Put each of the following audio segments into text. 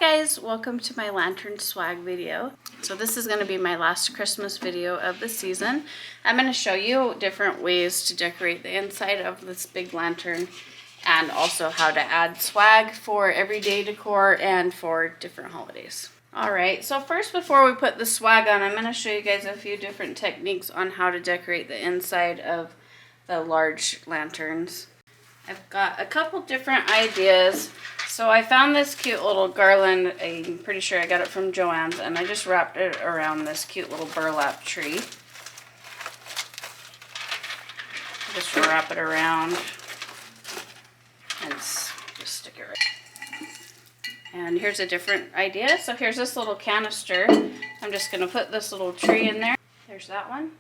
Hi guys, welcome to my lantern swag video. So this is going to be my last Christmas video of the season. I'm going to show you different ways to decorate the inside of this big lantern and also how to add swag for everyday decor and for different holidays. Alright, so first before we put the swag on, I'm going to show you guys a few different techniques on how to decorate the inside of the large lanterns. I've got a couple different ideas. So I found this cute little garland. I'm pretty sure I got it from Joann's, and I just wrapped it around this cute little burlap tree. Just wrap it around and just stick it right. And here's a different idea. So here's this little canister. I'm just going to put this little tree in there. There's that one.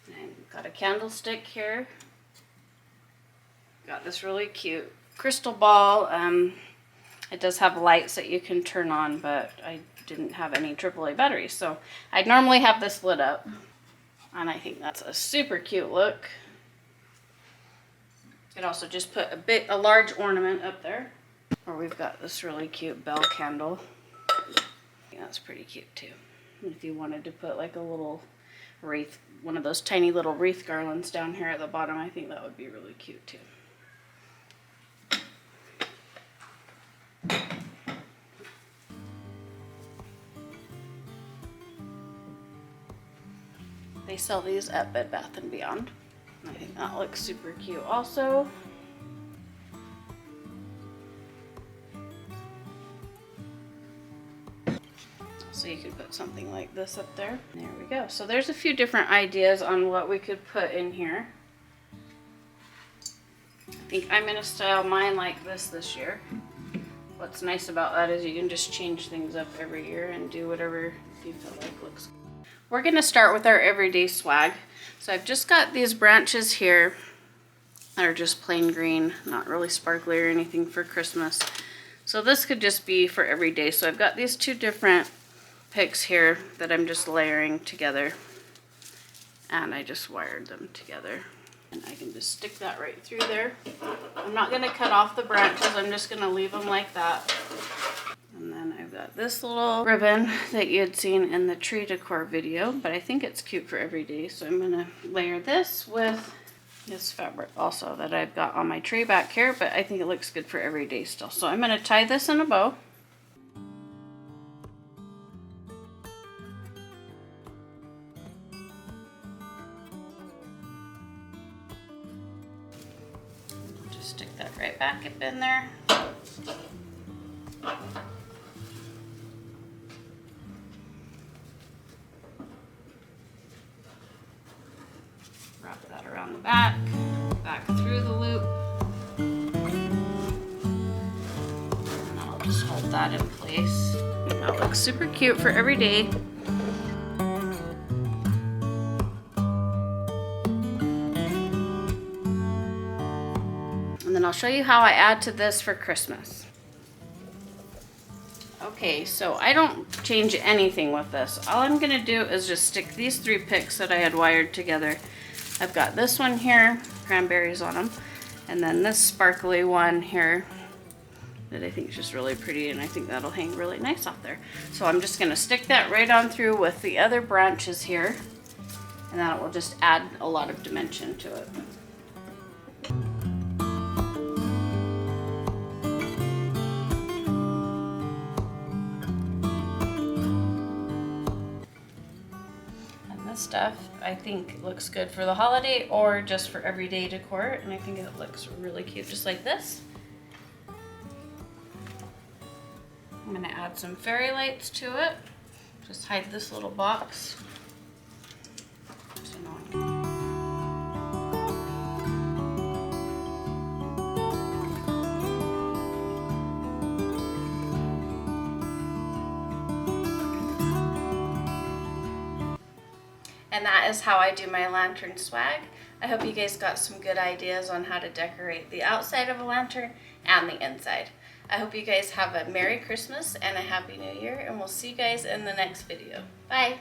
And got a candlestick here. Got this really cute crystal ball. It does have lights that you can turn on, but I didn't have any AAA batteries, so I'd normally have this lit up. And I think that's a super cute look. You could also just put a large ornament up there. Or we've got this really cute bell candle. Yeah, that's pretty cute too. And if you wanted to put like a little wreath, one of those tiny little wreath garlands down here at the bottom, I think that would be really cute too. They sell these at Bed Bath & Beyond. I think that looks super cute also. So you could put something like this up there. There we go. So there's a few different ideas on what we could put in here. I think I'm going to style mine like this year. What's nice about that is you can just change things up every year and do whatever you feel like looks good. We're going to start with our everyday swag. So I've just got these branches here that are just plain green, not really sparkly or anything for Christmas. So this could just be for every day. So I've got these two different picks here that I'm just layering together, and I just wired them together. And I can just stick that right through there. I'm not going to cut off the branches, I'm just going to leave them like that. And then I've got this little ribbon that you had seen in the tree decor video, but I think it's cute for every day. So I'm going to layer this with this fabric also that I've got on my tree back here, but I think it looks good for every day still. So I'm going to tie this in a bow. Just stick that right back up in there. Wrap that around the back through the loop. And I'll just hold that in place. That looks super cute for every day. And then I'll show you how I add to this for Christmas. Okay, so I don't change anything with this. All I'm going to do is just stick these three picks that I had wired together. I've got this one here, cranberries on them, and then this sparkly one here that I think is just really pretty, and I think that'll hang really nice off there. So I'm just going to stick that right on through with the other branches here, and that will just add a lot of dimension to it. Stuff I think looks good for the holiday or just for everyday decor, and I think it looks really cute just like this. I'm going to add some fairy lights to it. Just hide this little box. And that is how I do my lantern swag. I hope you guys got some good ideas on how to decorate the outside of a lantern and the inside. I hope you guys have a Merry Christmas and a Happy New Year, and we'll see you guys in the next video. Bye!